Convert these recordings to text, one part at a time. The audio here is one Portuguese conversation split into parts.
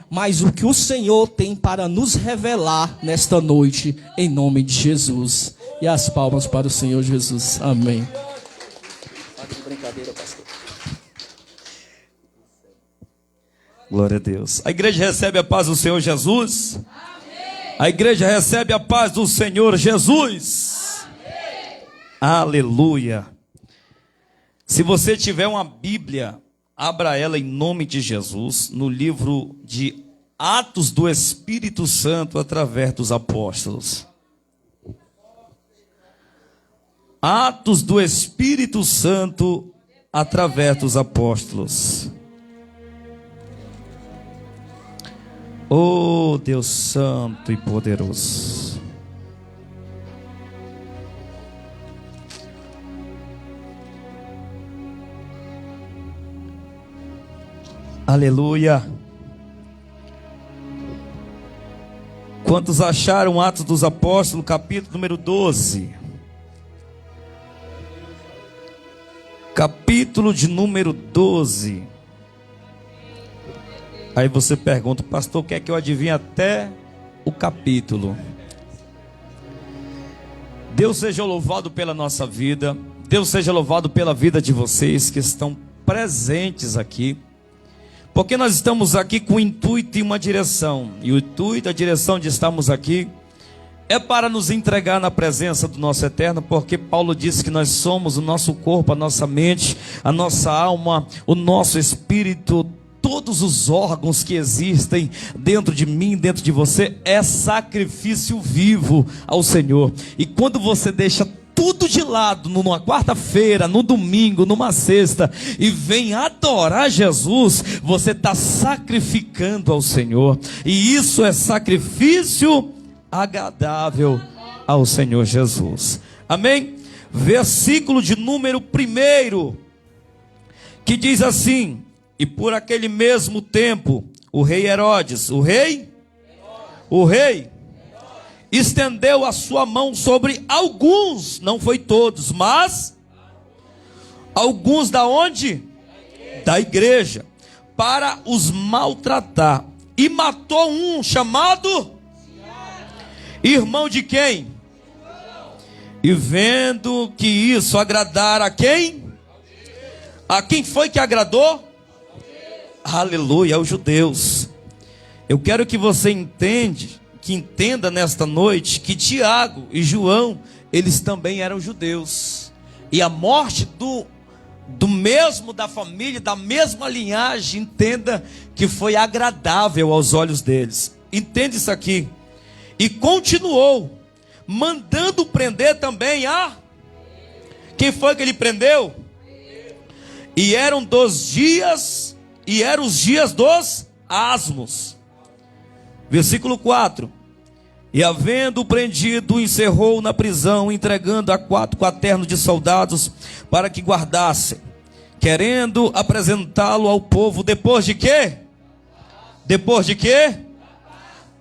mas o que o Senhor tem para nos revelar nesta noite, em nome de Jesus. E as palmas para o Senhor Jesus. Amém. Brincadeira, pastor. Glória a Deus. A igreja recebe a paz do Senhor Jesus? Amém. A igreja recebe a paz do Senhor Jesus? Amém. Aleluia. Se você tiver uma Bíblia, abra ela em nome de Jesus, no livro de Atos do Espírito Santo através dos apóstolos. Atos do Espírito Santo através dos apóstolos. Oh, Deus Santo e poderoso. Aleluia. Quantos acharam Atos dos Apóstolos, capítulo número 12? Capítulo de número 12. Aí você pergunta, pastor, quer que eu adivinhe até o capítulo? Deus seja louvado pela nossa vida. Deus seja louvado pela vida de vocês que estão presentes aqui. Porque nós estamos aqui com um intuito e uma direção. E o intuito, a direção de estarmos aqui é para nos entregar na presença do nosso Eterno. Porque Paulo disse que nós somos o nosso corpo, a nossa mente, a nossa alma, o nosso espírito. Todos os órgãos que existem dentro de mim, dentro de você, é sacrifício vivo ao Senhor. E quando você deixa tudo de lado, numa quarta-feira, no domingo, numa sexta, e vem adorar Jesus, você está sacrificando ao Senhor. E isso é sacrifício agradável ao Senhor Jesus. Amém? Versículo de número 1, que diz assim: e por aquele mesmo tempo, o rei Herodes, o rei, estendeu a sua mão sobre alguns, não foi todos, mas alguns da onde? Da igreja, para os maltratar. E matou um chamado irmão de quem? E vendo que isso agradara a quem? A quem foi que agradou? Aleluia, aos judeus. Eu quero que você entenda nesta noite que Tiago e João, eles também eram judeus. E a morte do mesmo, da família, da mesma linhagem, entenda que foi agradável aos olhos deles. Entende isso aqui? E continuou mandando prender também a... Quem foi que ele prendeu? E eram os dias dos asmos. Versículo 4. E havendo prendido, encerrou na prisão, entregando a 4 quaternos de soldados para que guardassem, querendo apresentá-lo ao povo depois de quê? Depois de quê?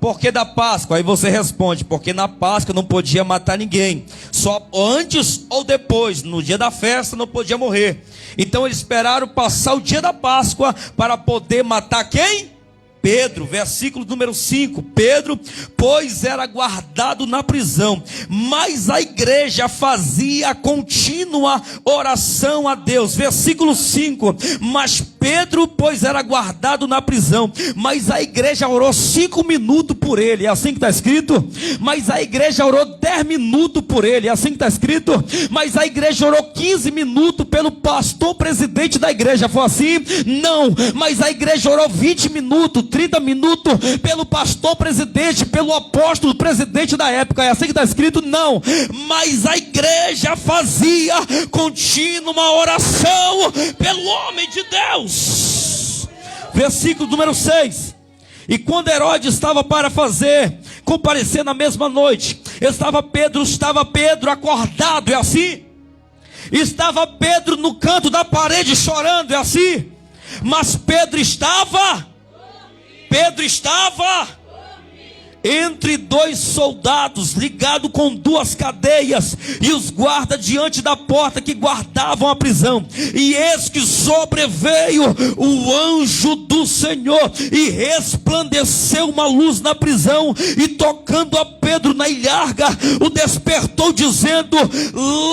Porque da Páscoa. Aí você responde, porque na Páscoa não podia matar ninguém, só antes ou depois, no dia da festa não podia morrer. Então eles esperaram passar o dia da Páscoa para poder matar quem? Pedro. Versículo número 5. Pedro, pois era guardado na prisão, mas a igreja fazia contínua oração a Deus. Versículo 5. Mas Pedro, pois era guardado na prisão, mas a igreja orou 5 minutos por ele. É assim que está escrito? Mas a igreja orou 10 minutos por ele. É assim que está escrito? Mas a igreja orou 15 minutos pelo pastor presidente da igreja. Foi assim? Não. Mas a igreja orou 20 minutos, 30 minutos pelo pastor presidente, pelo apóstolo presidente da época. É assim que está escrito? Não. Mas a igreja fazia contínua oração pelo homem de Deus. Versículo número 6. E quando Herodes estava para comparecer na mesma noite, estava Pedro acordado, é assim? Estava Pedro no canto da parede chorando, é assim? Mas Pedro estava entre dois soldados, ligado com duas cadeias, e os guardas diante da porta que guardavam a prisão. E eis que sobreveio o anjo do Senhor, e resplandeceu uma luz na prisão, e tocando a Pedro na ilharga, o despertou, dizendo: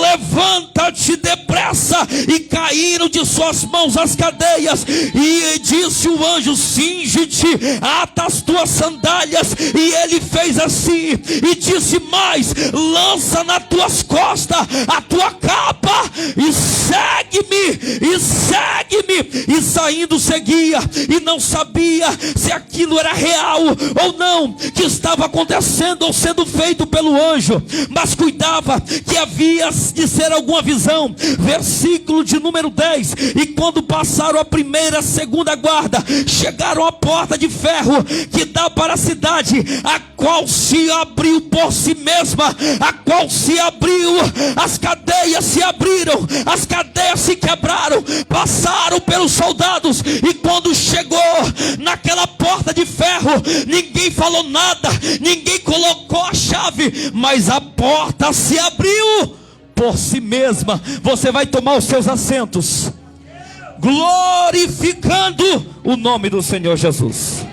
levanta-te depressa. E caíram de suas mãos as cadeias. E disse o anjo: cinge-te, ata as tuas sandálias. E ele fez assim, e disse mais: lança nas tuas costas a tua capa, e segue-me, e segue-me. E saindo seguia, e não sabia se aquilo era real ou não, que estava acontecendo ou sendo feito pelo anjo, mas cuidava que havia de ser alguma visão. Versículo de número 10: e quando passaram a primeira e a segunda guarda, chegaram à porta de ferro que dá para a cidade, a qual se abriu por si mesma, a qual se abriu, as cadeias se abriram, as cadeias se quebraram, passaram pelos soldados. E quando chegou naquela porta de ferro, ninguém falou nada, ninguém colocou a chave, mas a porta se abriu por si mesma. Você vai tomar os seus assentos, glorificando o nome do Senhor Jesus.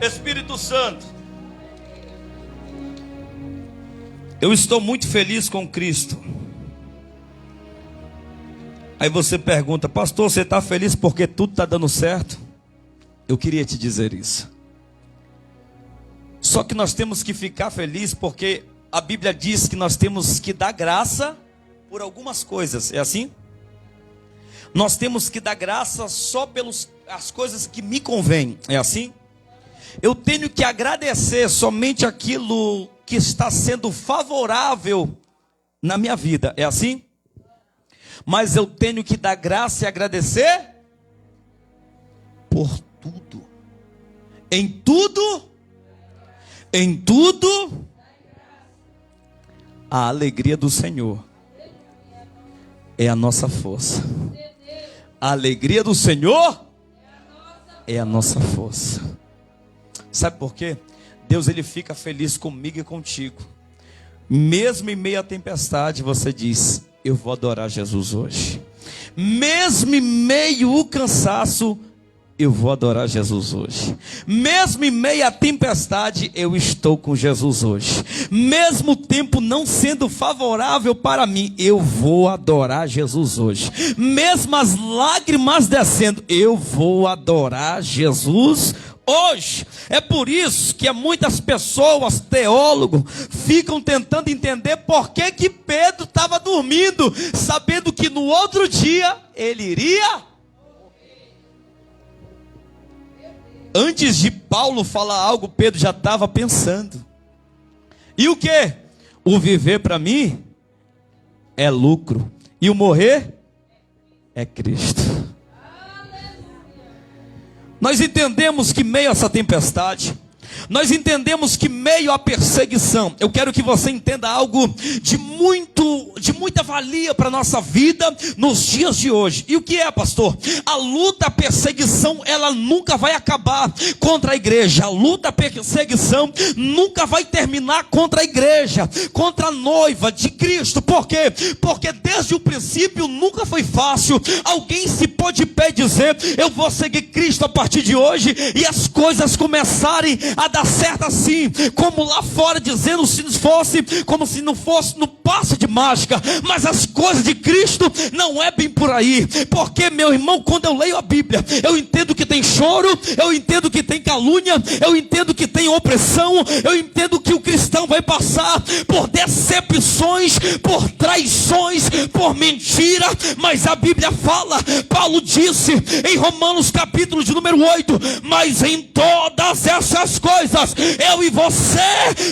Espírito Santo, eu estou muito feliz com Cristo. Aí você pergunta: pastor, você está feliz porque tudo está dando certo? Eu queria te dizer isso. Só que nós temos que ficar felizes porque a Bíblia diz que nós temos que dar graça por algumas coisas. É assim? Nós temos que dar graça só pelas coisas que me convêm. É assim? Eu tenho que agradecer somente aquilo que está sendo favorável na minha vida. É assim? Mas eu tenho que dar graça e agradecer por tudo. Em tudo, a alegria do Senhor é a nossa força. A alegria do Senhor é a nossa força. Sabe por quê? Deus, ele fica feliz comigo e contigo. Mesmo em meio à tempestade, você diz: eu vou adorar Jesus hoje. Mesmo em meio ao cansaço, eu vou adorar Jesus hoje. Mesmo em meio à tempestade, eu estou com Jesus hoje. Mesmo o tempo não sendo favorável para mim, eu vou adorar Jesus hoje. Mesmo as lágrimas descendo, eu vou adorar Jesus hoje. É por isso que muitas pessoas, teólogos, ficam tentando entender por que Pedro estava dormindo, sabendo que no outro dia ele iria. Antes de Paulo falar algo, Pedro já estava pensando. E o que? O viver para mim é lucro, e o morrer é Cristo. Nós entendemos que meio a essa tempestade, nós entendemos que meio à perseguição, eu quero que você entenda algo de muita valia para a nossa vida nos dias de hoje. E o que é, pastor? A luta, a perseguição, ela nunca vai acabar contra a igreja. A luta, a perseguição nunca vai terminar contra a igreja, contra a noiva de Cristo. Por quê? Porque desde o princípio nunca foi fácil alguém se pôr de pé e dizer: eu vou seguir Cristo a partir de hoje, e as coisas começarem a dar certo assim, como lá fora dizendo, como se não fosse no passe de mágica. Mas as coisas de Cristo não é bem por aí. Porque, meu irmão, quando eu leio a Bíblia, eu entendo que tem choro, eu entendo que tem calúnia, eu entendo que tem opressão, eu entendo que o cristão vai passar por decepções, por traições, por mentira. Mas a Bíblia fala, Paulo disse em Romanos capítulo de número 8: mas em todas essas coisas, eu e você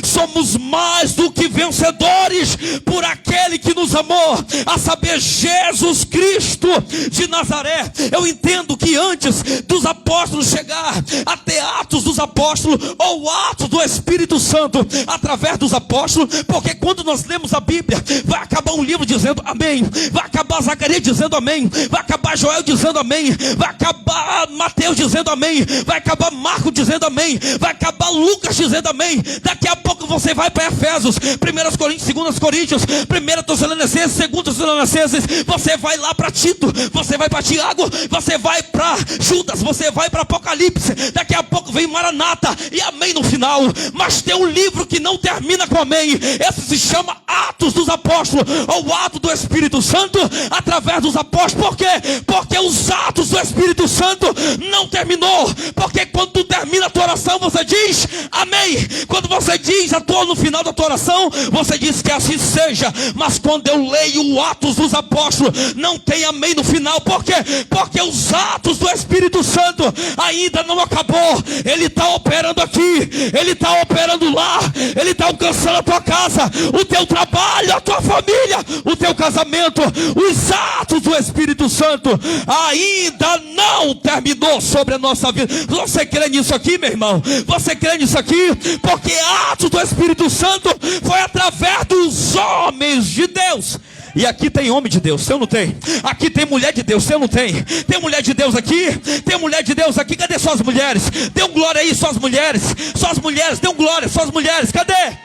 somos mais do que vencedores por aquele aquele que nos amou, a saber, Jesus Cristo de Nazaré. Eu entendo que antes dos apóstolos chegar até Atos dos Apóstolos, ou Atos do Espírito Santo, através dos apóstolos, porque quando nós lemos a Bíblia, vai acabar um livro dizendo amém, vai acabar Zacarias dizendo amém, vai acabar Joel dizendo amém, vai acabar Mateus dizendo amém, vai acabar Marcos dizendo amém, vai acabar Lucas dizendo amém. Daqui a pouco você vai para Efésios, 1 Coríntios, 2 Coríntios, 1 Tessalonicenses, 2 Tessalonicenses, você vai lá para Tito, você vai para Tiago, você vai para Judas, você vai para Apocalipse. Daqui a pouco vem Maranata e amém no final. Mas tem um livro que não termina com amém. Esse se chama Atos dos Apóstolos, ou Atos do Espírito Santo através dos apóstolos. Por quê? Porque os atos do Espírito Santo não terminou. Porque quando tu termina a tua oração, você diz amém. Quando você diz no final da tua oração, você diz que assim seja. Mas quando eu leio o Atos dos Apóstolos, não tem amém no final. Por quê? Porque os atos do Espírito Santo ainda não acabou. Ele está operando aqui, ele está operando lá, ele está alcançando a tua casa, o teu trabalho, a tua família, o teu casamento. Os atos do Espírito Santo ainda não terminou sobre a nossa vida. Você crê nisso aqui, meu irmão? Você crê nisso aqui? Porque atos do Espírito Santo foi através dos homens de Deus. E aqui tem homem de Deus, eu não tenho. Aqui tem mulher de Deus, eu não tenho. Tem mulher de Deus aqui, tem mulher de Deus aqui. Cadê suas mulheres? Dê um glória aí, suas mulheres. Suas mulheres, dê um glória, suas mulheres, cadê?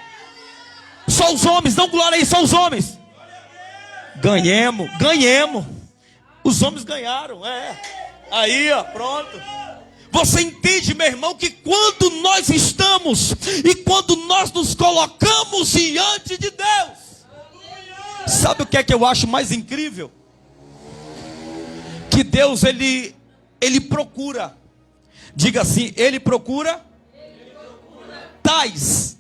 Só os homens, dê um glória aí, só os homens. Ganhemos. Os homens ganharam, Aí, ó, pronto. Você entende, meu irmão, que quando nós estamos e quando nós nos colocamos diante de Deus, sabe o que é que eu acho mais incrível? Que Deus, ele procura, diga assim, ele procura tais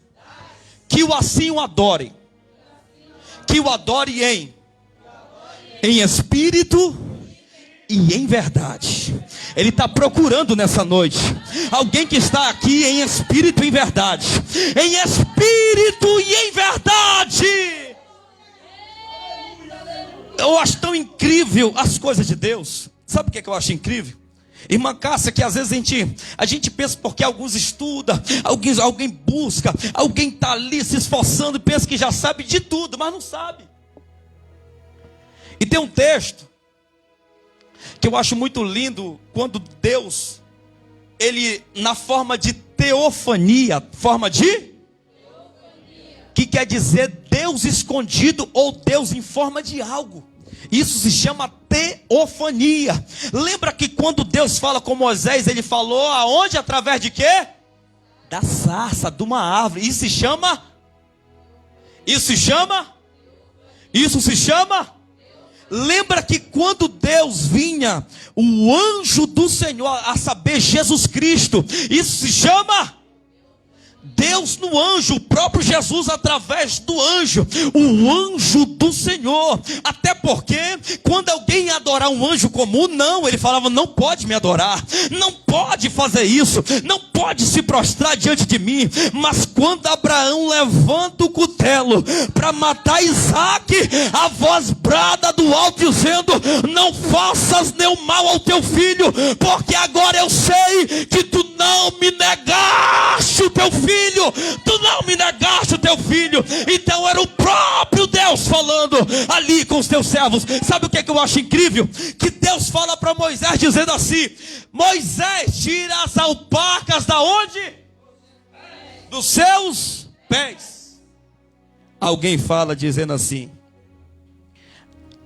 que o assim o adorem, que o adore em espírito e em verdade. Ele está procurando nessa noite alguém que está aqui em espírito e em verdade. Em espírito e em verdade. Eu acho tão incrível as coisas de Deus. Sabe o que é que eu acho incrível? Irmã Cássia, que às vezes a gente pensa porque alguns estudam, alguém busca, alguém está ali se esforçando e pensa que já sabe de tudo, mas não sabe. E tem um texto que eu acho muito lindo, quando Deus, ele na forma de teofania, que quer dizer Deus escondido ou Deus em forma de algo. Isso se chama teofania. Lembra que quando Deus fala com Moisés, ele falou aonde? Através de quê? Da sarça, de uma árvore. Isso se chama? Lembra que quando Deus vinha, o anjo do Senhor, a saber, Jesus Cristo, isso se chama? Deus no anjo, o próprio Jesus através do anjo, o anjo do Senhor. Até porque quando alguém ia adorar um anjo comum, não, ele falava, não pode me adorar, não pode fazer isso, não pode se prostrar diante de mim. Mas quando Abraão levanta o cutelo para matar Isaac, a voz brada do alto dizendo, não faças nenhum mal ao teu filho, porque agora eu sei que tu não me negaste o teu filho. Tu não me negaste o teu filho. Então era o próprio Deus falando ali com os teus servos. Sabe o que é que eu acho incrível? Que Deus fala para Moisés dizendo assim, Moisés, tira as alpacas da onde? Dos seus pés. Alguém fala dizendo assim,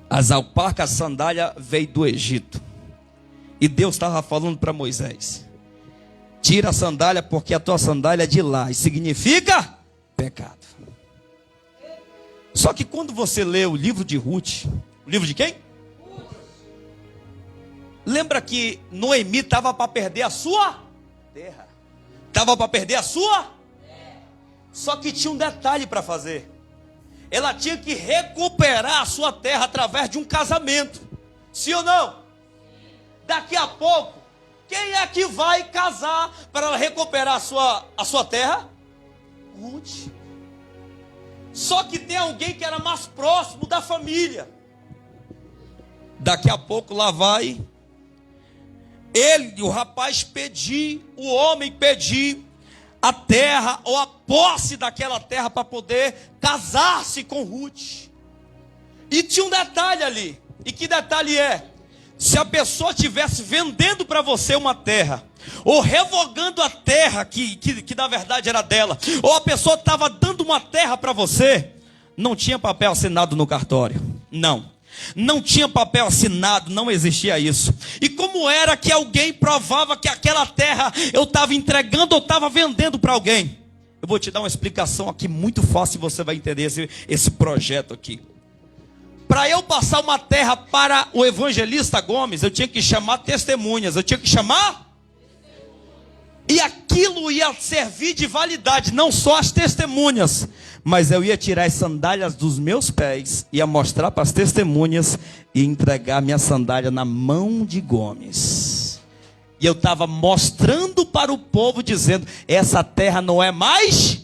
as alpacas, sandália veio do Egito. E Deus estava falando para Moisés, tira a sandália, porque a tua sandália é de lá, e significa pecado. Só que quando você lê o livro de Ruth, o livro de quem? Lembra que Noemi estava para perder a sua terra. Estava para perder a sua? Só que tinha um detalhe para fazer. Ela tinha que recuperar a sua terra através de um casamento. Sim ou não? Daqui a pouco, quem é que vai casar para recuperar a sua terra? Ruth. Só que tem alguém que era mais próximo da família. Daqui a pouco lá vai ele, o rapaz pedir, o homem pedir a terra ou a posse daquela terra para poder casar-se com Ruth. E tinha um detalhe ali. E que detalhe é? Se a pessoa estivesse vendendo para você uma terra, ou revogando a terra que na verdade era dela, ou a pessoa estava dando uma terra para você, não tinha papel assinado no cartório. Não tinha papel assinado, não existia isso. E como era que alguém provava que aquela terra eu estava entregando ou estava vendendo para alguém? Eu vou te dar uma explicação aqui muito fácil e você vai entender esse projeto aqui. Para eu passar uma terra para o evangelista Gomes, eu tinha que chamar testemunhas, e aquilo ia servir de validade, não só as testemunhas, mas eu ia tirar as sandálias dos meus pés, ia mostrar para as testemunhas e entregar minha sandália na mão de Gomes. E eu estava mostrando para o povo, dizendo: essa terra não é mais,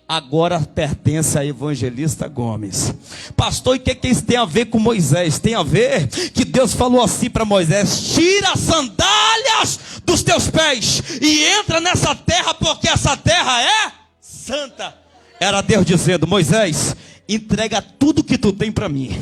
agora pertence a evangelista Gomes. Pastor, e o que isso tem a ver com Moisés? Tem a ver que Deus falou assim para Moisés: tira as sandálias dos teus pés e entra nessa terra, porque essa terra é santa. Era Deus dizendo: Moisés, entrega tudo que tu tem para mim.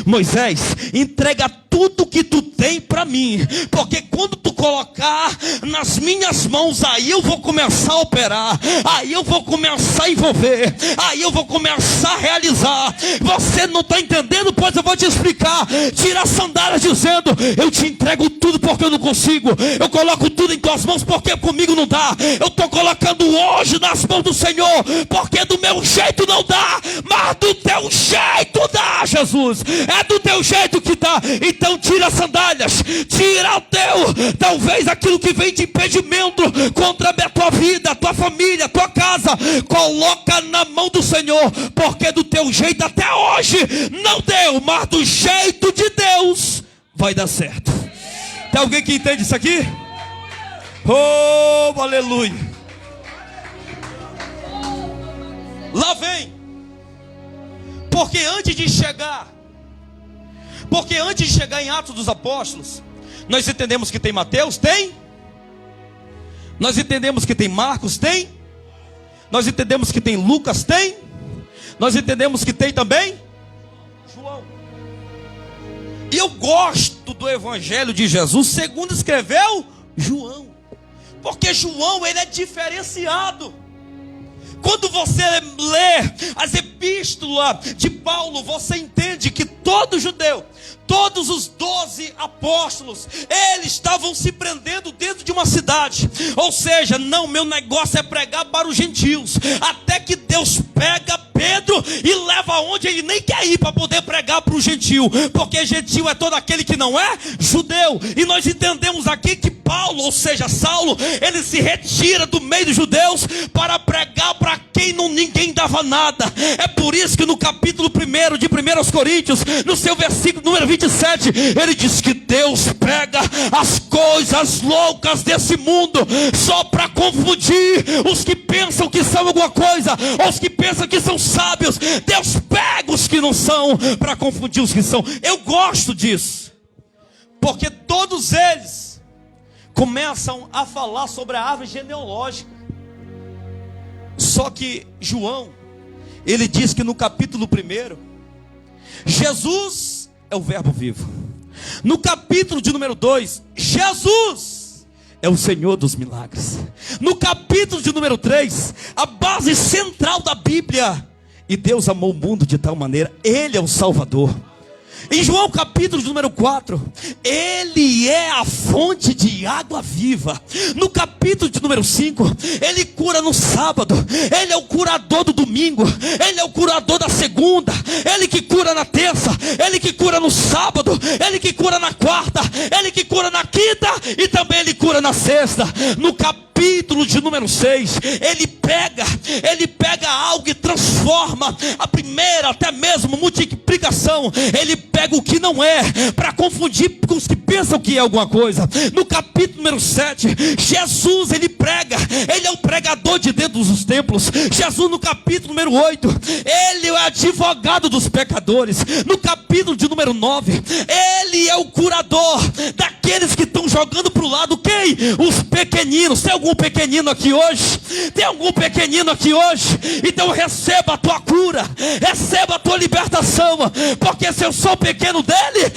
Moisés, entrega tudo que tu tem para mim, porque quando tu colocar nas minhas mãos, aí eu vou começar a operar, aí eu vou começar a envolver, aí eu vou começar a realizar. Você não está entendendo? Pois eu vou te explicar. Tira as sandálias dizendo: eu te entrego tudo porque eu não consigo, eu coloco tudo em tuas mãos porque comigo não dá, eu estou colocando hoje nas mãos do Senhor, porque do meu jeito não dá, mas do teu jeito dá, Jesus, é do teu jeito que dá. Então tira as sandálias, tira o teu, talvez aquilo que vem de impedimento contra a tua vida, a tua família, a tua casa, coloca na mão do Senhor, porque do teu jeito até hoje não deu, mas do jeito de Deus vai dar certo. Tem alguém que entende isso aqui? Oh, aleluia. Lá vem. Porque antes de chegar em Atos dos Apóstolos, nós entendemos que tem Mateus, tem? Nós entendemos que tem Marcos, tem? Nós entendemos que tem Lucas, tem? Nós entendemos que tem também João. E eu gosto do Evangelho de Jesus segundo escreveu João, porque João, ele é diferenciado. Quando você lê as epístolas de Paulo, você entende que todo judeu, todos os 12 apóstolos, eles estavam se prendendo dentro de uma cidade. Ou seja, não, meu negócio é pregar para os gentios. Até que Deus pega Pedro e leva aonde ele nem quer ir para poder pregar para o gentil. Porque gentil é todo aquele que não é judeu. E nós entendemos aqui que Paulo, ou seja, Saulo, ele se retira do meio dos judeus para pregar para quem ninguém dava nada. É por isso que no capítulo 1 de 1 Coríntios, no seu versículo número 27, ele diz que Deus pega as coisas loucas desse mundo só para confundir os que pensam que são alguma coisa, ou os que pensam que são sábios. Deus pega os que não são para confundir os que são. Eu gosto disso, porque todos eles começam a falar sobre a árvore genealógica. Só que João, ele diz que no capítulo 1, Jesus é o verbo vivo. No capítulo de número 2, Jesus é o Senhor dos milagres. No capítulo de número 3, a base central da Bíblia: e Deus amou o mundo de tal maneira, Ele é o Salvador. Em João capítulo de número 4, Ele é a fonte de água viva. No capítulo de número 5, Ele cura no sábado, Ele é o curador do domingo, Ele é o curador da segunda, Ele que cura na terça, Ele que cura no sábado, Ele que cura na quarta, Ele que cura na quinta e também Ele cura na sexta. No capítulo de número 6, Ele pega algo e transforma a primeira, até mesmo multiplicação. Ele pega o que não é para confundir com os que pensam que é alguma coisa. No capítulo número 7, Jesus, ele prega, ele é o pregador de dentro todos os templos. Jesus, no capítulo número 8, ele é o advogado dos pecadores. No capítulo de número 9, ele é o curador daqueles que estão jogando para o lado. Quem? Os pequeninos. Tem algum pequenino aqui hoje? Tem algum pequenino aqui hoje? Então receba a tua cura, receba a tua libertação, porque se eu sou pequeno dele,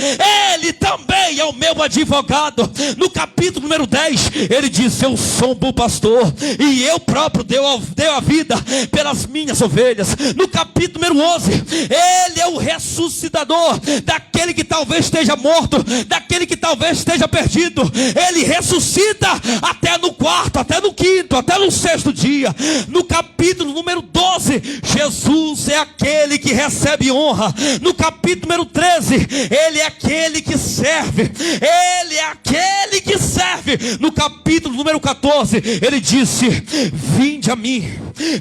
ele também é o meu advogado. No capítulo número 10, ele diz: eu sou um bom pastor, e eu próprio deu a vida pelas minhas ovelhas. No capítulo número 11, ele é o ressuscitador daquele que talvez esteja morto, daquele que talvez esteja perdido. Ele ressuscita até no quarto, até no quinto, até no sexto dia. No capítulo número 12, Jesus é aquele que recebe honra. No capítulo número 13, ele é aquele que serve. Ele é aquele que serve. No capítulo número 14, ele disse: vinde a mim.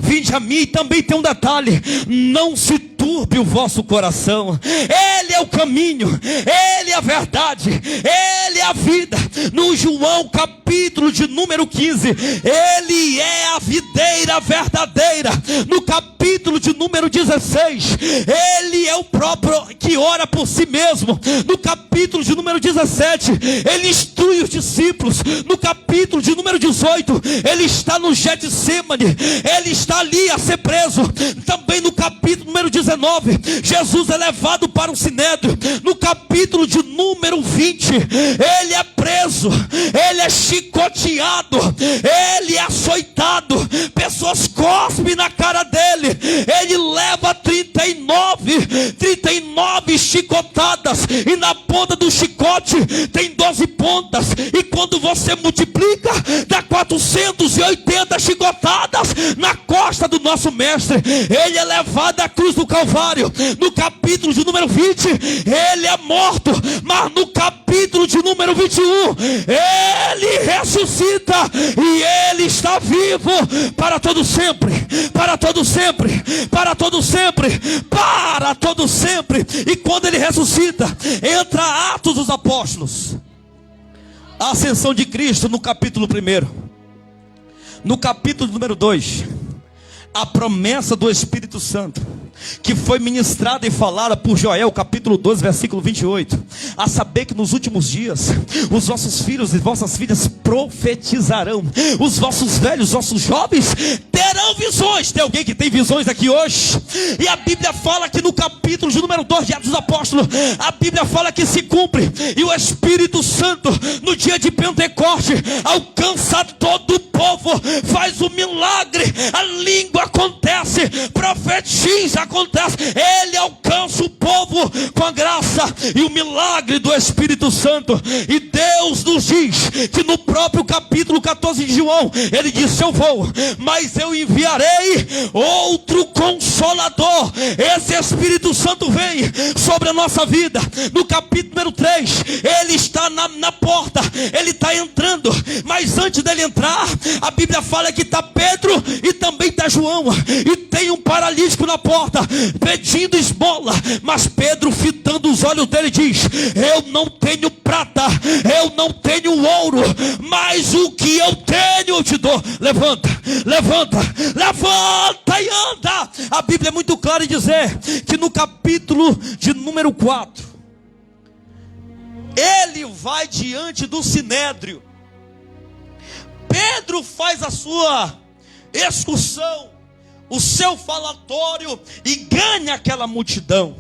Vinde a mim. Também tem um detalhe: não se turbe o vosso coração. Ele é o caminho, ele é a verdade, ele é a vida. No João capítulo de número 15, ele é a videira verdadeira. No capítulo de número 16, ele é o próprio que ora por si mesmo. No capítulo de número 17, ele instrui os discípulos. No capítulo de número 18, ele está no Getsemane, ele está ali a ser preso. Também no capítulo número 19, Jesus é levado para o Sinédrio. No capítulo de número 20, ele é preso, ele é chicoteado, ele é açoitado, pessoas cospem na cara dele, ele leva 39 chicotadas, e na ponta do chicote tem 12 pontas, e quando você multiplica, dá 480 chicotadas na costa do nosso mestre. Ele é levado à cruz do Calvário. No capítulo de número 20, ele é morto, mas no capítulo de número 21, ele ressuscita, e ele está vivo para todo sempre, para todo sempre, para todo sempre, para todo sempre. E quando ele ressuscita, entra Atos dos Apóstolos, a ascensão de Cristo no capítulo 1. No capítulo número 2, a promessa do Espírito Santo, que foi ministrada e falada por Joel, capítulo 12, versículo 28. A saber que nos últimos dias, os vossos filhos e vossas filhas profetizarão, os vossos velhos, os vossos jovens terão visões. Tem alguém que tem visões aqui hoje? E a Bíblia fala que no capítulo de número 2 de Atos dos Apóstolos, a Bíblia fala que se cumpre, e o Espírito Santo no dia de Pentecoste alcança todo o povo, faz o milagre, a língua acontece, profetiza, acontece, ele alcança o povo com a graça e o milagre do Espírito Santo. E Deus nos diz que no próprio capítulo 14 de João, ele disse: eu vou, mas eu enviarei outro Consolador. Esse Espírito Santo vem sobre a nossa vida. No capítulo número 3, ele está na porta, ele está entrando, mas antes dele entrar, a Bíblia fala que está Pedro e também está João, e tem um paralítico na porta pedindo esmola, mas Pedro, fitando os olhos dele, diz: eu não tenho prata, eu não tenho ouro, mas o que eu tenho eu te dou. Levanta, levanta, levanta e anda. A Bíblia é muito clara em dizer que no capítulo de número 4, ele vai diante do Sinédrio. Pedro faz a sua excursão, o seu falatório, e ganha aquela multidão.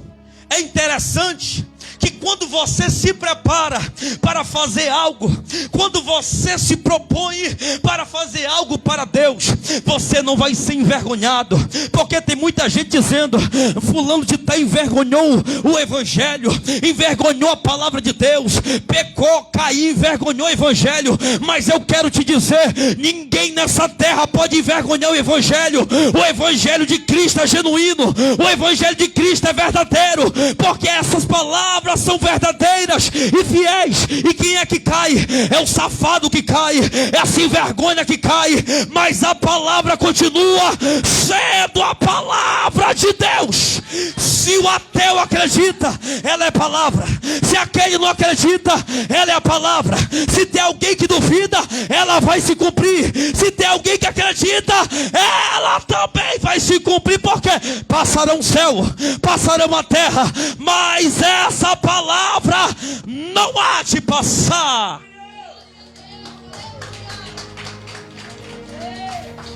É interessante que quando você se prepara para fazer algo, quando você se propõe para fazer algo para Deus, você não vai ser envergonhado, porque tem muita gente dizendo: fulano de tal envergonhou o Evangelho, envergonhou a palavra de Deus, pecou, caiu, envergonhou o Evangelho. Mas eu quero te dizer, ninguém nessa terra pode envergonhar o Evangelho. O Evangelho de Cristo é genuíno, o Evangelho de Cristo é verdadeiro, porque essas palavras palavras são verdadeiras e fiéis. E quem é que cai? É o safado que cai, é a sem vergonha que cai. Mas a palavra continua sendo a palavra de Deus. Se o ateu acredita, ela é palavra. Se aquele não acredita, ela é a palavra. Se tem alguém que duvida, ela vai se cumprir. Se tem alguém que acredita, ela também vai se cumprir. Porque passarão o céu, passarão a terra, mas essa palavra não há de passar.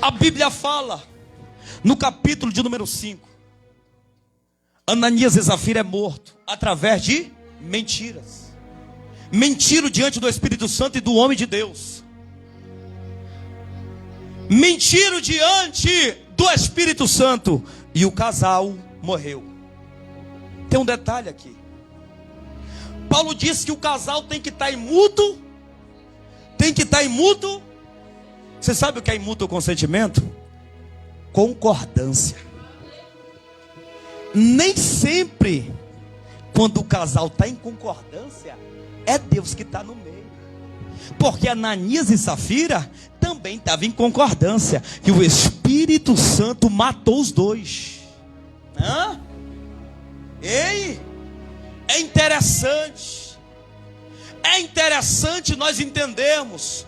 A Bíblia fala no capítulo de número 5, Ananias e Zafira é morto através de mentiras. Mentiram diante do Espírito Santo e do homem de Deus. Mentiram diante do Espírito Santo e o casal morreu. Tem um detalhe aqui. Paulo disse que o casal tem que estar em mútuo. Tem que estar em mútuo. Você sabe o que é em mútuo consentimento? Concordância. Nem sempre, quando o casal está em concordância, é Deus que está no meio. Porque Ananias e Zafira também estavam em concordância. E o Espírito Santo matou os dois. Hã? Ei, é interessante. É interessante nós entendermos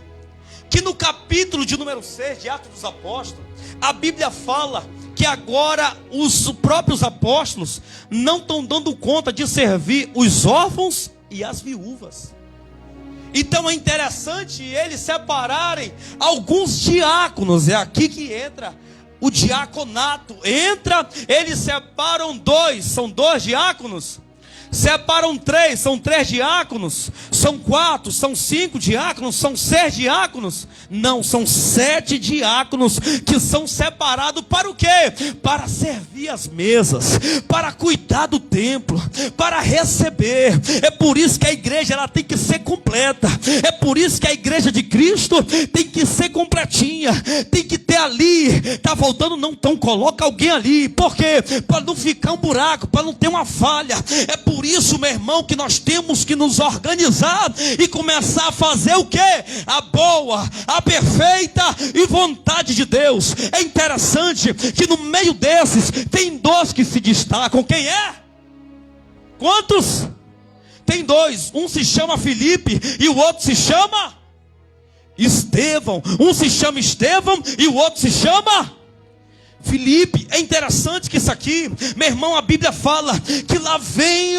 que no capítulo de número 6 de Atos dos Apóstolos, a Bíblia fala que agora os próprios apóstolos não estão dando conta de servir os órfãos e as viúvas. Então é interessante eles separarem alguns diáconos. É aqui que entra o diaconato. Eles separam dois, são 2 diáconos. Separam 3, são 3 diáconos. São 4, são 5 diáconos. São 6 diáconos. Não, são 7 diáconos que são separados para o quê? Para servir as mesas, para cuidar do templo, para receber. É por isso que a igreja ela tem que ser completa. É por isso que a igreja de Cristo tem que ser completinha. Tem que ter ali. Está faltando? Não, então coloca alguém ali. Por quê? Para não ficar um buraco, para não ter uma falha. É por isso, meu irmão, que nós temos que nos organizar e começar a fazer o quê? A boa, a perfeita e vontade de Deus. É interessante que no meio desses tem 2 que se destacam. Quem é? Quantos? Tem 2. Um se chama Filipe e o outro se chama Estevão. Um se chama Estevão e o outro se chama Filipe. É interessante que isso aqui, meu irmão, a Bíblia fala que lá vem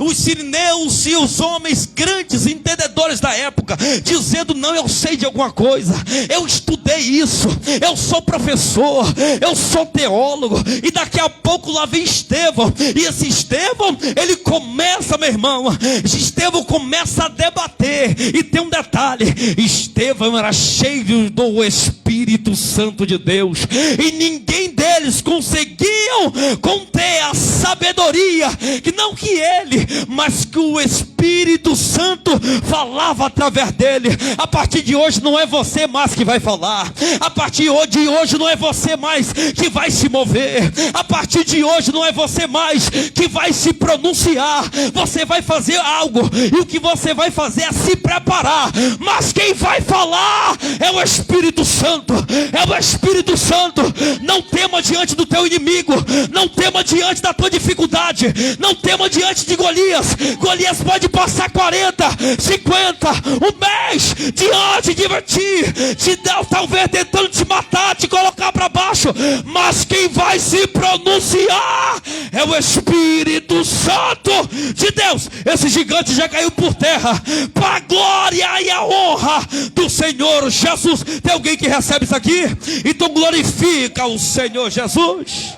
os sirineus e os homens grandes entendedores da época, dizendo: não, eu sei de alguma coisa, eu estudei isso, eu sou professor, eu sou teólogo. E daqui a pouco lá vem Estevão, e esse Estevão, ele começa, meu irmão, Estevão começa a debater. E tem um detalhe: Estevão era cheio do Espírito Santo de Deus, e ninguém deles conseguiam conter a sabedoria, que não que ele, mas que o Espírito Santo falava através dele. A partir de hoje não é você mais que vai falar. A partir de hoje não é você mais que vai se mover. A partir de hoje não é você mais que vai se pronunciar. Você vai fazer algo, e o que você vai fazer é se preparar. Mas quem vai falar é o Espírito Santo. É o Espírito Santo. Não tema diante do teu inimigo. Não tema diante da tua dificuldade. Não tema diante de Golias. Golias pode passar 40, 50, um mês diante de ti, te dar, talvez tentando te matar, te colocar para baixo. Mas quem vai se pronunciar é o Espírito Santo de Deus. Esse gigante já caiu por terra, para a glória e a honra do Senhor Jesus. Tem alguém que recebe isso aqui? Então glorifica o Senhor Jesus.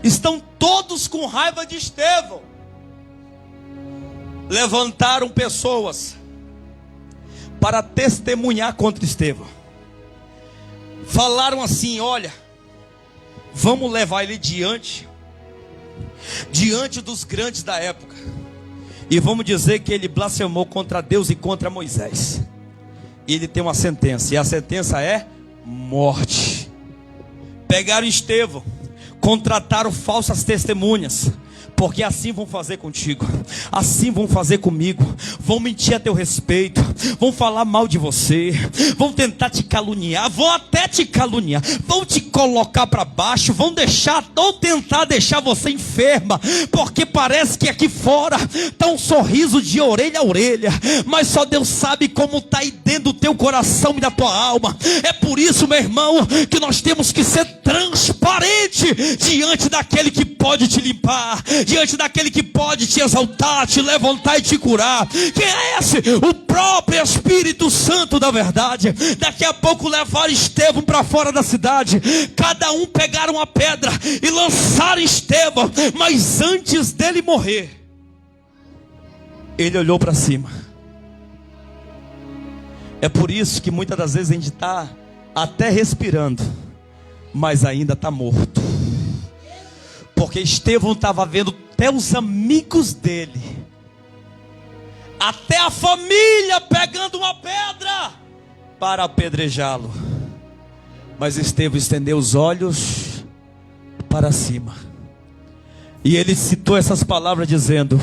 Estão todos com raiva de Estevão. Levantaram pessoas para testemunhar contra Estevão. Falaram assim: olha, vamos levar ele diante dos grandes da época, e vamos dizer que ele blasfemou contra Deus e contra Moisés. E ele tem uma sentença, e a sentença é morte. Pegaram Estevão, contrataram falsas testemunhas, porque assim vão fazer contigo, assim vão fazer comigo, vão mentir a teu respeito, vão falar mal de você, vão tentar te caluniar, vão até te caluniar, vão te colocar para baixo, vão tentar deixar você enferma, porque parece que aqui fora está um sorriso de orelha a orelha, mas só Deus sabe como está aí dentro do teu coração e da tua alma. É por isso, meu irmão, que nós temos que ser transparente diante daquele que pode te limpar, diante daquele que pode te exaltar, te levantar e te curar. Quem é esse? O próprio Espírito Santo da verdade. Daqui a pouco levaram Estevão para fora da cidade, cada um pegaram uma pedra e lançaram Estevão, mas antes dele morrer, ele olhou para cima. É por isso que muitas das vezes a gente está até respirando, mas ainda está morto. Porque Estevão estava vendo até os amigos dele, até a família pegando uma pedra para apedrejá-lo. Mas Estevão estendeu os olhos para cima, e ele citou essas palavras dizendo: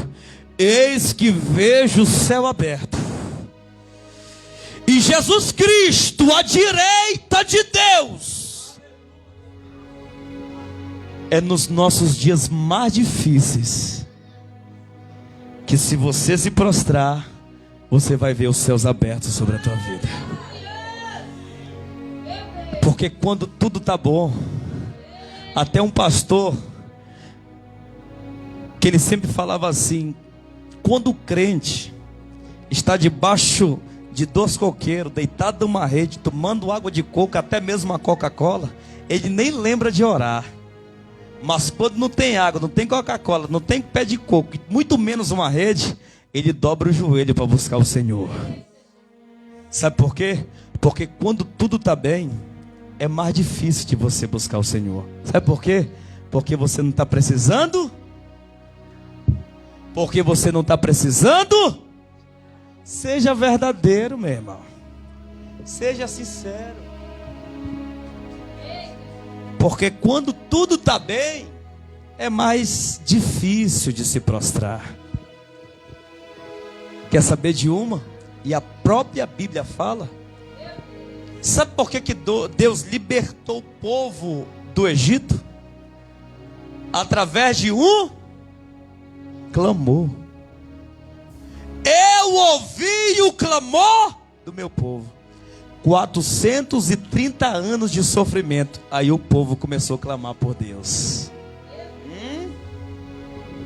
eis que vejo o céu aberto, e Jesus Cristo à direita de Deus. É nos nossos dias mais difíceis que, se você se prostrar, você vai ver os céus abertos sobre a tua vida. Porque quando tudo está bom, até um pastor, que ele sempre falava assim: quando o crente está debaixo de 2 coqueiros, deitado numa rede, tomando água de coco, até mesmo uma Coca-Cola, ele nem lembra de orar. Mas quando não tem água, não tem Coca-Cola, não tem pé de coco, muito menos uma rede, ele dobra o joelho para buscar o Senhor. Sabe por quê? Porque quando tudo está bem, é mais difícil de você buscar o Senhor. Sabe por quê? Porque você não está precisando. Porque você não está precisando. Seja verdadeiro, meu irmão. Seja sincero. Porque quando tudo está bem, é mais difícil de se prostrar. Quer saber de uma? E a própria Bíblia fala. Sabe por que Deus libertou o povo do Egito? Através de um clamor. Eu ouvi o clamor do meu povo. 430 anos de sofrimento. Aí o povo começou a clamar por Deus.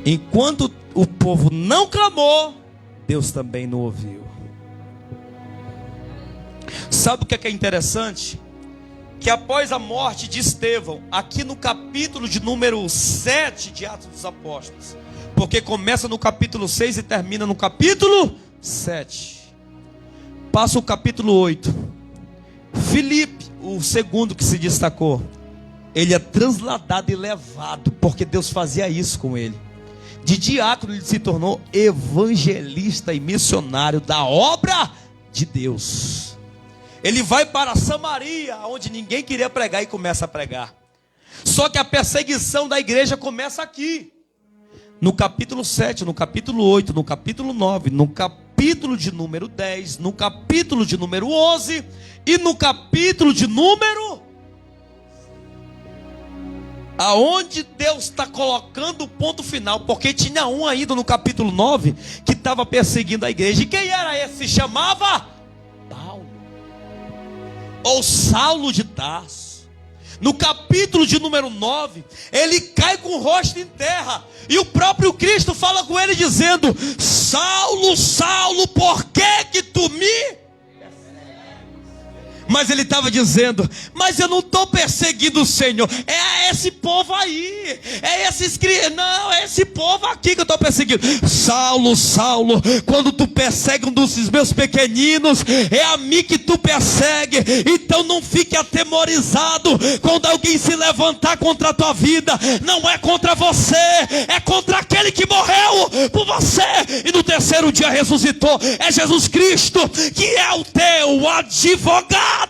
Enquanto o povo não clamou, Deus também não ouviu. Sabe o que é interessante? Que após a morte de Estevão, aqui no capítulo de número 7 de Atos dos Apóstolos, porque começa no capítulo 6 e termina no capítulo 7. Passa o capítulo 8. Filipe, o segundo que se destacou, ele é transladado e levado, porque Deus fazia isso com ele. De diácono ele se tornou evangelista e missionário da obra de Deus. Ele vai para Samaria, onde ninguém queria pregar, e começa a pregar. Só que a perseguição da igreja começa aqui, no capítulo 7, no capítulo 8, no capítulo 9, no capítulo de número 10, no capítulo de número 11 e no capítulo de número, aonde Deus está colocando o ponto final, porque tinha um ainda no capítulo 9 que estava perseguindo a igreja. E quem era esse? Se chamava Paulo, ou Saulo de Tarso. No capítulo de número 9, ele cai com o rosto em terra, e o próprio Cristo fala com ele dizendo: Saulo, Saulo, por que tu me... Mas ele estava dizendo: mas eu não estou perseguindo o Senhor, é esse povo aí, é esse povo aqui que eu estou perseguindo. Saulo, Saulo, quando tu persegue um dos meus pequeninos, é a mim que tu persegue. Então não fique atemorizado quando alguém se levantar contra a tua vida. Não é contra você, é contra aquele que morreu por você e no terceiro dia ressuscitou. É Jesus Cristo, que é o teu advogado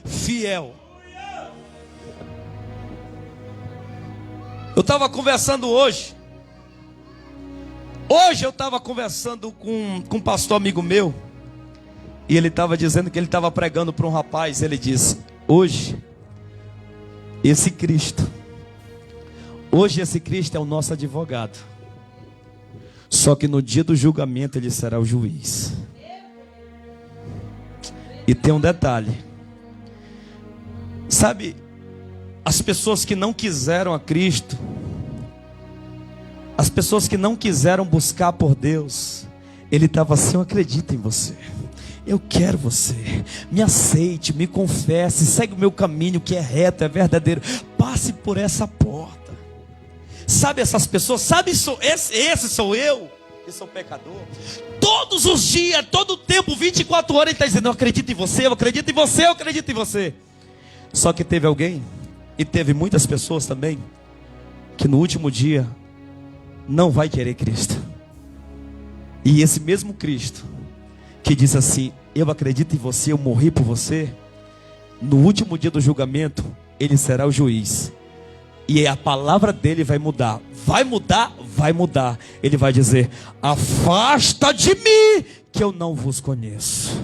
fiel. Eu estava conversando hoje. Hoje eu estava conversando com um pastor amigo meu. E ele estava dizendo que ele estava pregando para um rapaz. Ele disse: hoje esse Cristo é o nosso advogado. Só que no dia do julgamento ele será o juiz. E tem um detalhe. Sabe, as pessoas que não quiseram a Cristo, as pessoas que não quiseram buscar por Deus, ele estava assim: eu acredito em você, eu quero você, me aceite, me confesse, segue o meu caminho que é reto, é verdadeiro, passe por essa porta. Sabe essas pessoas, sabe, esse sou eu, que sou pecador. Todos os dias, todo o tempo, 24 horas ele está dizendo: eu acredito em você, eu acredito em você, eu acredito em você. Só que teve alguém, e teve muitas pessoas também, que no último dia não vai querer Cristo. E esse mesmo Cristo que diz assim: eu acredito em você, eu morri por você, no último dia do julgamento ele será o juiz. E a palavra dele vai mudar. Vai mudar, vai mudar. Ele vai dizer: afasta de mim, que eu não vos conheço.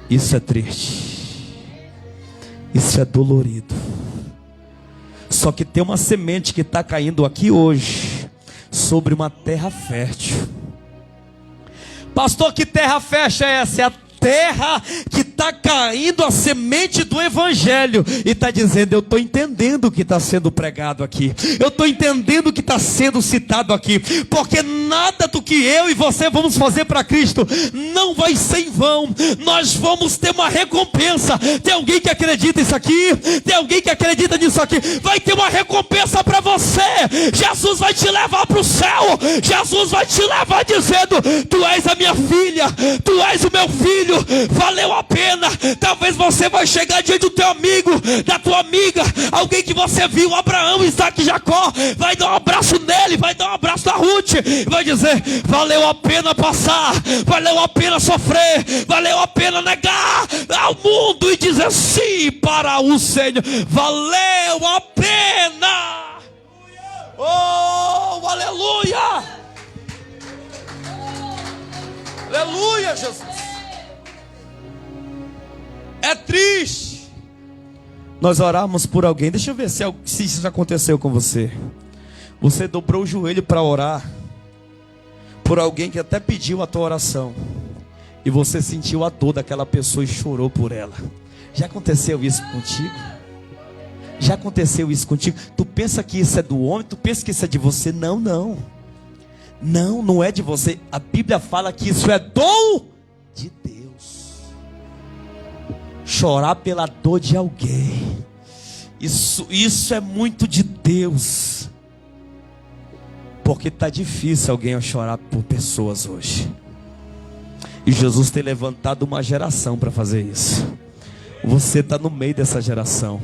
Isso é triste. Isso é dolorido. Só que tem uma semente que está caindo aqui hoje, sobre uma terra fértil. Pastor, que terra fértil é essa? É a terra que está caindo a semente do Evangelho. E está dizendo: eu estou entendendo o que está sendo pregado aqui, eu estou entendendo o que está sendo citado aqui, porque nada do que eu e você vamos fazer para Cristo não vai ser em vão. Nós vamos ter uma recompensa. Tem alguém que acredita nisso aqui? Tem alguém que acredita nisso aqui? Vai ter uma recompensa para você. Jesus vai te levar para o céu. Jesus vai te levar dizendo: tu és a minha filha, tu és o meu filho, valeu a pena. Talvez você vai chegar diante do teu amigo, da tua amiga, alguém que você viu, Abraão, Isaac e Jacó, vai dar um abraço nele, vai dar um abraço na Ruth, vai dizer: valeu a pena passar, valeu a pena sofrer, valeu a pena negar ao mundo e dizer sim para o Senhor. Valeu a pena. Oh, aleluia. Aleluia, Jesus. É triste nós orarmos por alguém. Deixa eu ver se isso já aconteceu com você. Você dobrou o joelho para orar por alguém que até pediu a tua oração, e você sentiu a dor daquela pessoa e chorou por ela. Já aconteceu isso contigo? Já aconteceu isso contigo? Tu pensa que isso é do homem? Tu pensa que isso é de você? Não, não. Não, não é de você. A Bíblia fala que isso é dom de Deus. Chorar pela dor de alguém, isso é muito de Deus. Porque está difícil alguém chorar por pessoas hoje. E Jesus tem levantado uma geração para fazer isso. Você está no meio dessa geração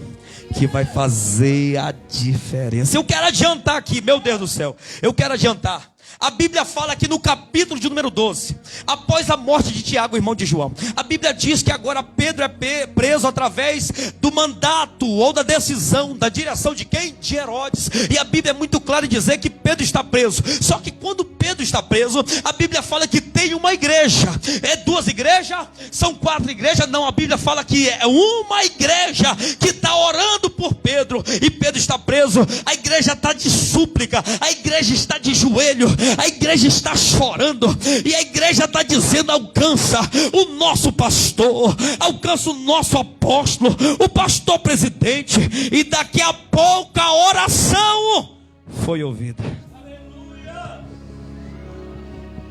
que vai fazer a diferença. Eu quero adiantar aqui, meu Deus do céu, eu quero adiantar. A Bíblia fala aqui no capítulo de número 12, após a morte de Tiago, irmão de João, a Bíblia diz que agora Pedro é preso através do mandato ou da decisão, da direção de quem? De Herodes. E a Bíblia é muito clara em dizer que Pedro está preso. Só que quando Pedro está preso, a Bíblia fala que tem uma igreja. É 2 igrejas? São 4 igrejas? Não, a Bíblia fala que é uma igreja que está orando por Pedro. E Pedro está preso. A igreja está de súplica, a igreja está de joelho, a igreja está chorando, e a igreja está dizendo: alcança o nosso pastor, alcança o nosso apóstolo, o pastor presidente. E daqui a pouco a oração foi ouvida.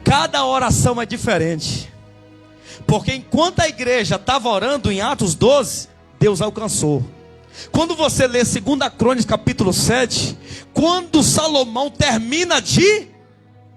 Cada oração é diferente, porque enquanto a igreja estava orando em Atos 12, Deus alcançou. Quando você lê 2 Crônicas capítulo 7, quando Salomão termina de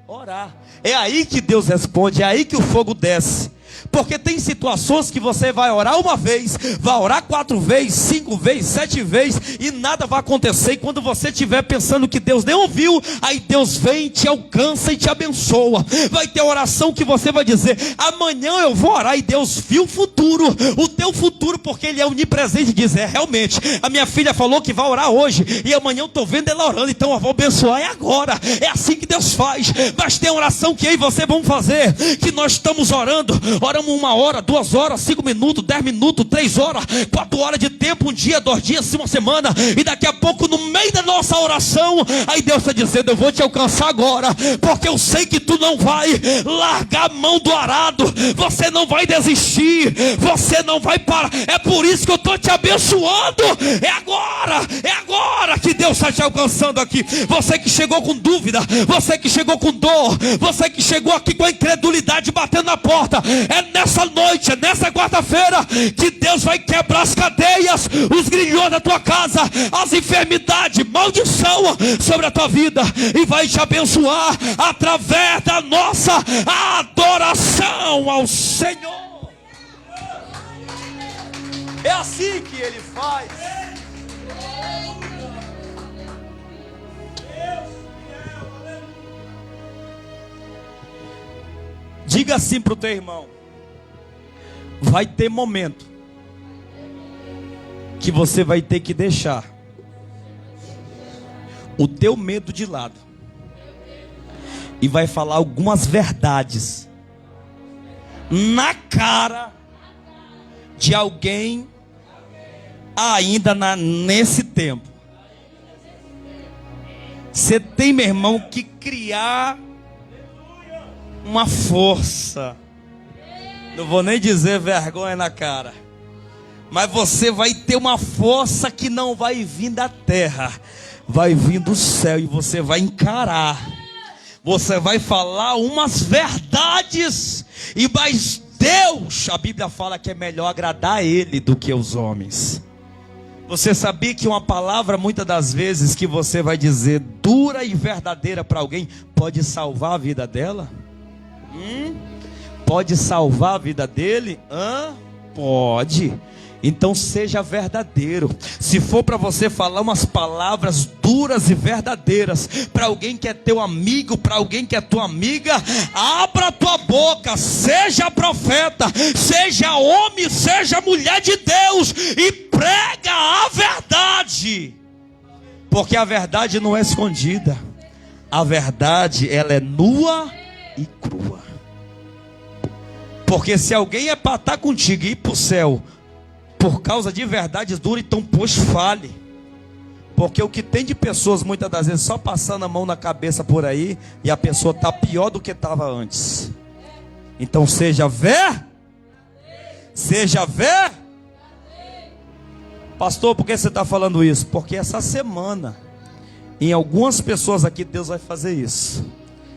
orar, é aí que Deus responde, é aí que o fogo desce. Porque tem situações que você vai orar uma vez, vai orar 4 vezes, 5 vezes, 7 vezes, e nada vai acontecer. E quando você estiver pensando que Deus nem ouviu, aí Deus vem, te alcança e te abençoa. Vai ter oração que você vai dizer: amanhã eu vou orar, e Deus viu o futuro, o teu futuro, porque Ele é onipresente, e diz: realmente, a minha filha falou que vai orar hoje, e amanhã eu estou vendo ela orando, então eu vou abençoar, é agora. É assim que Deus faz. Mas tem oração que eu e você vamos fazer, que nós estamos oramos 1 hora, 2 horas, 5 minutos, 10 minutos, 3 horas, 4 horas de tempo, um dia, 2 dias, uma semana, e daqui a pouco, no meio da nossa oração, aí Deus está dizendo: eu vou te alcançar agora, porque eu sei que tu não vai largar a mão do arado, você não vai desistir, você não vai parar. É por isso que eu estou te abençoando. É agora que Deus está te alcançando aqui. Você que chegou com dúvida, você que chegou com dor, você que chegou aqui com a incredulidade batendo na porta, é nessa noite, é nessa quarta-feira, que Deus vai quebrar as cadeias, os grilhões da tua casa, as enfermidades, maldição sobre a tua vida, e vai te abençoar através da nossa adoração ao Senhor. É assim que Ele faz. Diga assim para o teu irmão: vai ter momento que você vai ter que deixar o teu medo de lado e vai falar algumas verdades na cara de alguém ainda nesse tempo. Você tem, meu irmão, que criar uma força. Não vou nem dizer vergonha na cara, mas você vai ter uma força que não vai vir da terra, vai vir do céu, e você vai encarar. Você vai falar umas verdades, e mais Deus, a Bíblia fala que é melhor agradar a Ele do que os homens. Você sabia que uma palavra, muitas das vezes, que você vai dizer dura e verdadeira para alguém, pode salvar a vida dela? Pode salvar a vida dele? Pode. Então seja verdadeiro. Se for para você falar umas palavras duras e verdadeiras para alguém que é teu amigo, para alguém que é tua amiga, abra a tua boca, seja profeta, seja homem, seja mulher de Deus, e prega a verdade. Porque a verdade não é escondida. A verdade, ela é nua e crua. Porque se alguém é para estar contigo e ir para o céu por causa de verdades duras, então pois fale. Porque o que tem de pessoas muitas das vezes só passando a mão na cabeça por aí, e a pessoa está pior do que estava antes. Então seja Pastor, por que você está falando isso? Porque essa semana, em algumas pessoas aqui, Deus vai fazer isso.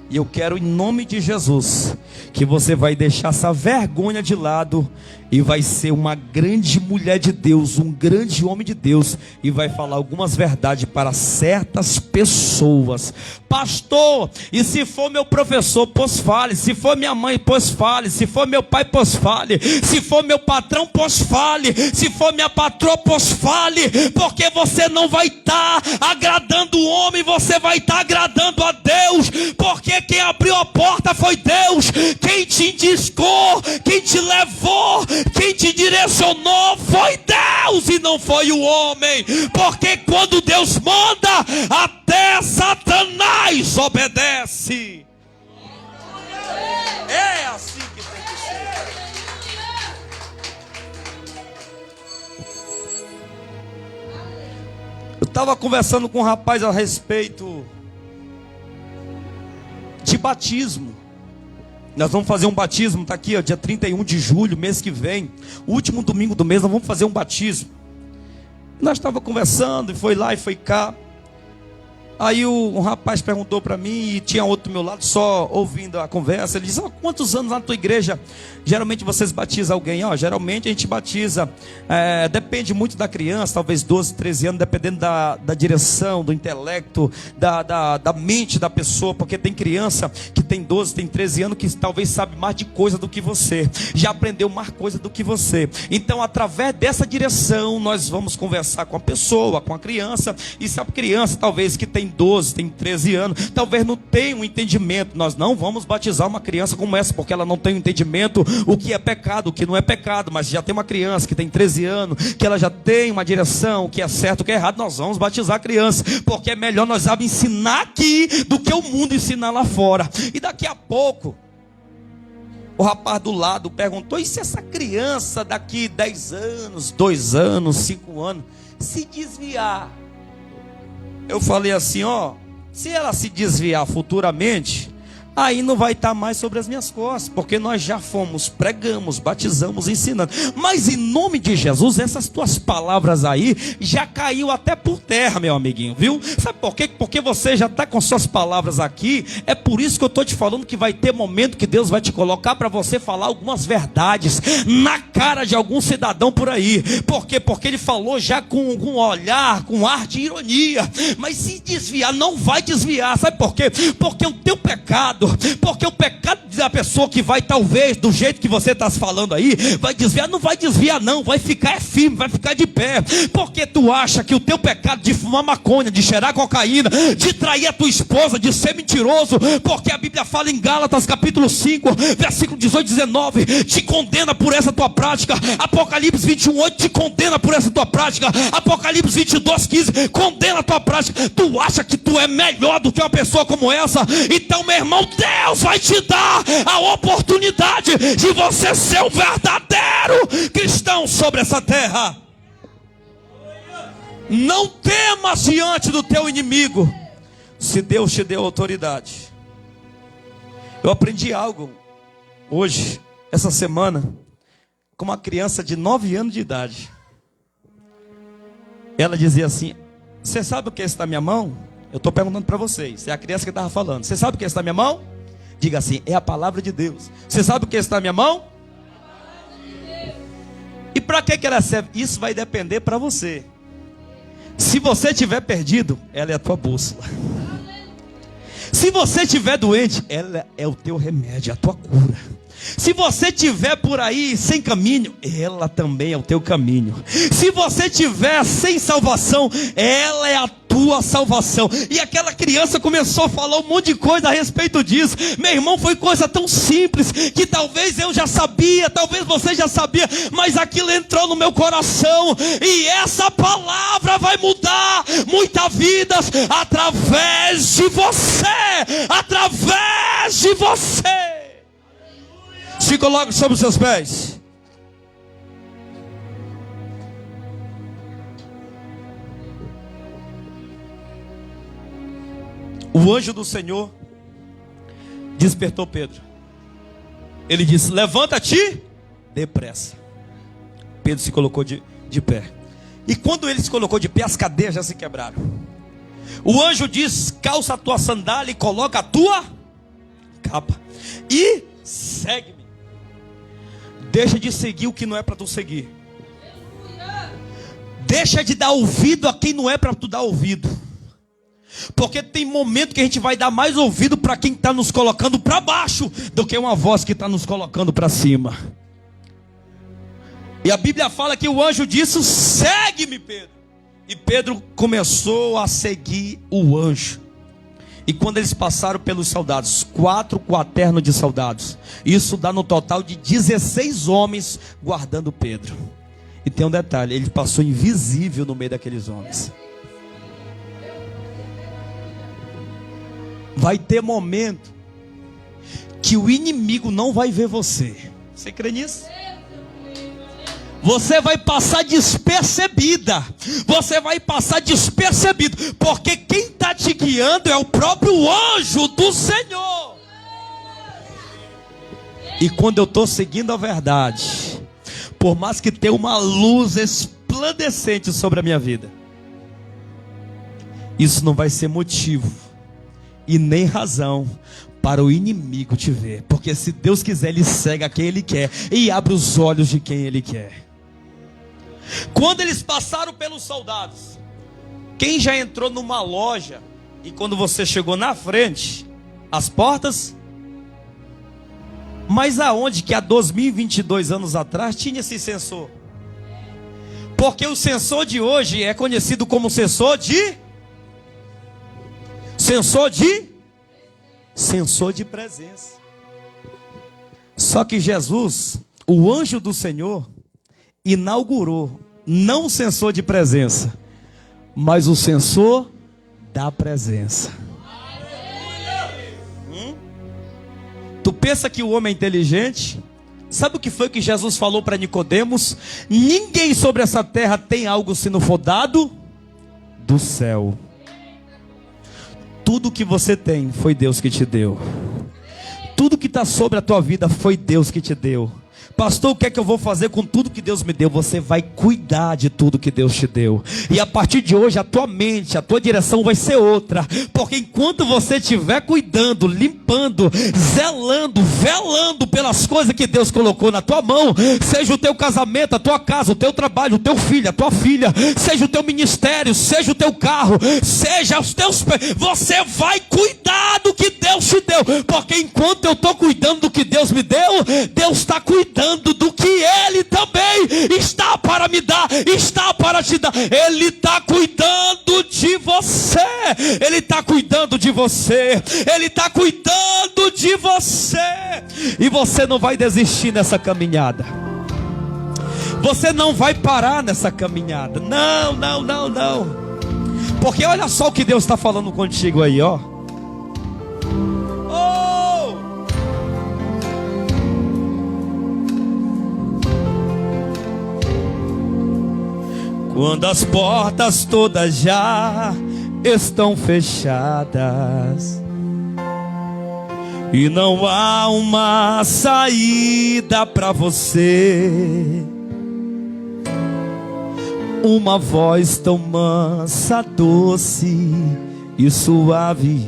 E eu quero, em nome de Jesus, que você vai deixar essa vergonha de lado e vai ser uma grande mulher de Deus, um grande homem de Deus, e vai falar algumas verdades para certas pessoas. Pastor, e se for meu professor, pois fale. Se for minha mãe, pois fale. Se for meu pai, pois fale. Se for meu patrão, pois fale. Se for minha patroa, pois fale. Porque você não vai estar agradando o homem, você vai estar agradando a Deus. Porque quem abriu a porta foi Deus. Quem te indicou, quem te levou, quem te direcionou foi Deus e não foi o homem. Porque quando Deus manda, até Satanás obedece. É assim que tem que ser. Eu estava conversando com um rapaz a respeito de batismo. Nós vamos fazer um batismo, está aqui, ó, dia 31 de julho, mês que vem, o último domingo do mês, nós vamos fazer um batismo. Nós estávamos conversando, e foi lá e foi cá. Aí um rapaz perguntou para mim, e tinha outro do meu lado, só ouvindo a conversa. Ele disse: quantos anos lá na tua igreja geralmente vocês batizam alguém? Geralmente a gente batiza, depende muito da criança, talvez 12, 13 anos, dependendo da direção, do intelecto, da mente da pessoa. Porque tem criança que tem 12, tem 13 anos, que talvez sabe mais de coisa do que você, já aprendeu mais coisa do que você. Então, através dessa direção, nós vamos conversar com a pessoa, com a criança. E se a criança talvez que tem 12, tem 13 anos, talvez não tenha um entendimento, nós não vamos batizar uma criança como essa, porque ela não tem um entendimento o que é pecado, o que não é pecado. Mas já tem uma criança que tem 13 anos, que ela já tem uma direção, o que é certo, o que é errado, nós vamos batizar a criança, porque é melhor nós ensinar aqui do que o mundo ensinar lá fora. E daqui a pouco o rapaz do lado perguntou: e se essa criança daqui 10 anos, 2 anos, 5 anos se desviar? Eu falei assim: se ela se desviar futuramente, aí não vai estar mais sobre as minhas costas, porque nós já fomos, pregamos, batizamos, ensinando. Mas em nome de Jesus, essas tuas palavras aí já caiu até por terra, meu amiguinho, viu? Sabe por quê? Porque você já está com suas palavras aqui. É por isso que eu estou te falando que vai ter momento que Deus vai te colocar para você falar algumas verdades na cara de algum cidadão por aí. Por quê? Porque ele falou já com um olhar, com ar de ironia. Mas se desviar, não vai desviar. Sabe por quê? Porque o teu pecado, porque o pecado da pessoa que vai, talvez, do jeito que você está falando aí, vai desviar, não vai desviar não, vai ficar firme, vai ficar de pé. Porque tu acha que o teu pecado de fumar maconha, de cheirar cocaína, de trair a tua esposa, de ser mentiroso, porque a Bíblia fala em Gálatas capítulo 5, versículo 18 e 19, te condena por essa tua prática. Apocalipse 21:8 te condena por essa tua prática. Apocalipse 22:15 condena a tua prática. Tu acha que tu é melhor do que uma pessoa como essa? Então, meu irmão, Deus vai te dar a oportunidade de você ser um verdadeiro cristão sobre essa terra. Não temas diante do teu inimigo, se Deus te deu autoridade. Eu aprendi algo hoje, essa semana, com uma criança de 9 anos de idade. Ela dizia assim: você sabe o que é isso na minha mão? Eu estou perguntando para vocês, é a criança que estava falando. Você sabe o que está na minha mão? Diga assim: é a palavra de Deus. Você sabe o que está na minha mão? E para que ela serve? Isso vai depender para você. Se você estiver perdido, ela é a tua bússola. Se você estiver doente, ela é o teu remédio, a tua cura. Se você estiver por aí sem caminho, ela também é o teu caminho. Se você estiver sem salvação, ela é a tua salvação. E aquela criança começou a falar um monte de coisa a respeito disso. Meu irmão, foi coisa tão simples que talvez eu já sabia, talvez você já sabia, mas aquilo entrou no meu coração. E essa palavra vai mudar muitas vidas através de você. Através de você. Se coloque sobre os seus pés. O anjo do Senhor despertou Pedro. Ele disse: levanta-te depressa. Pedro se colocou de pé. E quando ele se colocou de pé, as cadeias já se quebraram. O anjo diz: calça a tua sandália e coloca a tua capa e segue-me. Deixa de seguir o que não é para tu seguir. Deixa de dar ouvido a quem não é para tu dar ouvido. Porque tem momento que a gente vai dar mais ouvido para quem está nos colocando para baixo do que uma voz que está nos colocando para cima. E a Bíblia fala que o anjo disse: segue-me, Pedro. E Pedro começou a seguir o anjo. E quando eles passaram pelos soldados, 4 quaternos de soldados, isso dá no total de 16 homens guardando Pedro. E tem um detalhe: ele passou invisível no meio daqueles homens. Vai ter momento que o inimigo não vai ver você. Você crê nisso? Você vai passar despercebida. Você vai passar despercebido. Porque quem está te guiando é o próprio anjo do Senhor. E quando eu estou seguindo a verdade, por mais que tenha uma luz resplandecente sobre a minha vida, isso não vai ser motivo e nem razão para o inimigo te ver. Porque se Deus quiser, Ele cega quem Ele quer e abre os olhos de quem Ele quer. Quando eles passaram pelos soldados, quem já entrou numa loja e quando você chegou na frente, as portas... Mas aonde que há 2022 anos atrás tinha esse sensor? Porque o sensor de hoje é conhecido como sensor de presença. Só que Jesus, o anjo do Senhor, inaugurou não o sensor de presença, mas o sensor da presença. Tu pensa que o homem é inteligente? Sabe o que foi que Jesus falou para Nicodemos? Ninguém sobre essa terra tem algo se não for dado do céu. Tudo que você tem foi Deus que te deu. Tudo que está sobre a tua vida foi Deus que te deu. Pastor, o que é que eu vou fazer com tudo que Deus me deu? Você vai cuidar de tudo que Deus te deu. E a partir de hoje a tua mente, a tua direção vai ser outra. Porque enquanto você estiver cuidando, limpando, zelando, velando pelas coisas que Deus colocou na tua mão, seja o teu casamento, a tua casa, o teu trabalho, o teu filho, a tua filha, seja o teu ministério, seja o teu carro, seja os teus pés, você vai cuidar do que Deus te deu. Porque enquanto eu estou cuidando do que Deus me deu, Deus está cuidando do que Ele também está para me dar, está para te dar. Ele está cuidando de você. Ele está cuidando de você. Ele está cuidando de você. E você não vai desistir nessa caminhada. Você não vai parar nessa caminhada. Não, não, não, não. Porque olha só o que Deus está falando contigo aí, ó. Quando as portas todas já estão fechadas e não há uma saída para você, uma voz tão mansa, doce e suave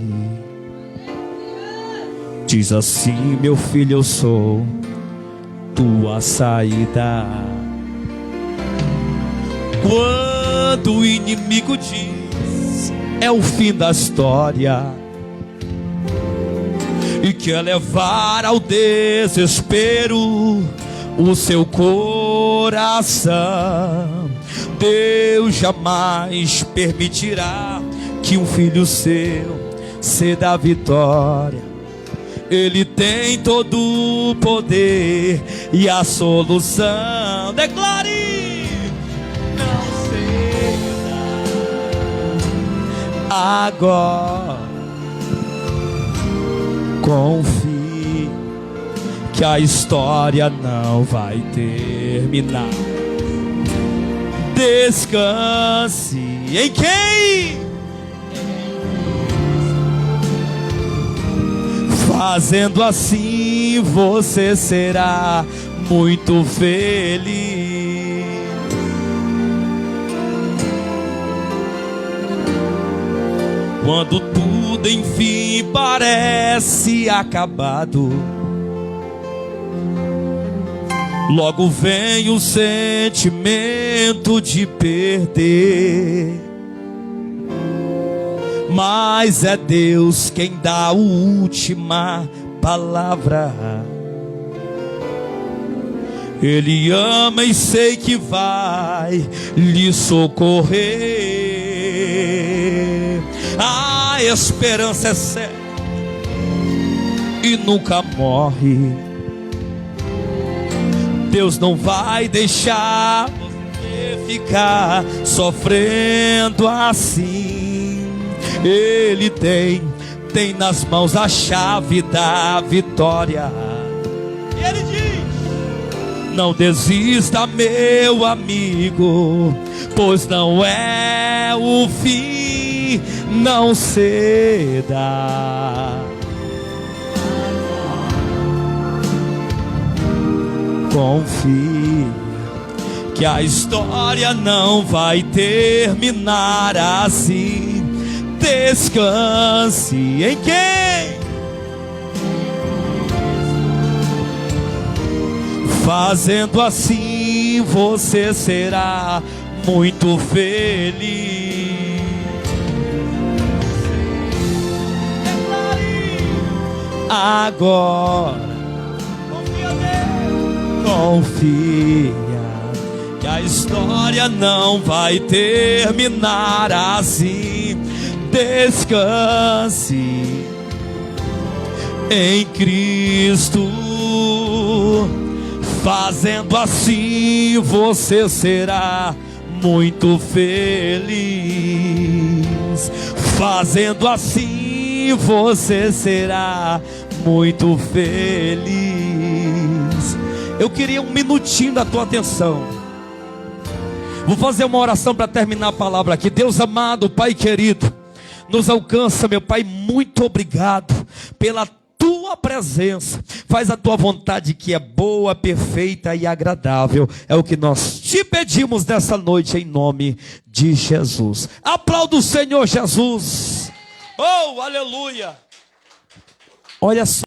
diz assim: meu filho, eu sou tua saída. Quando o inimigo diz é o fim da história e quer levar ao desespero o seu coração, Deus jamais permitirá que um filho seu ceda a vitória. Ele tem todo o poder e a solução. Declare! Agora confie que a história não vai terminar. Descanse em quem? Fazendo assim você será muito feliz. Quando tudo enfim parece acabado, logo vem o sentimento de perder. Mas é Deus quem dá a última palavra. Ele ama e sei que vai lhe socorrer. A esperança é certa e nunca morre. Deus não vai deixar você ficar sofrendo assim. Ele tem nas mãos a chave da vitória. E ele diz: não desista, meu amigo, pois não é o fim. Não ceda. Confie que a história não vai terminar assim. Descanse em quem? Fazendo assim você será muito feliz. Agora confia que a história não vai terminar assim. Descanse em Cristo. Fazendo assim você será muito feliz. Fazendo assim você será muito feliz. Eu queria um minutinho da tua atenção. Vou fazer uma oração para terminar a palavra aqui. Deus amado, Pai querido, nos alcança, meu Pai, muito obrigado pela tua presença. Faz a tua vontade que é boa, perfeita e agradável. É o que nós te pedimos nessa noite em nome de Jesus. Aplauda o Senhor Jesus. Oh, aleluia. Olha só.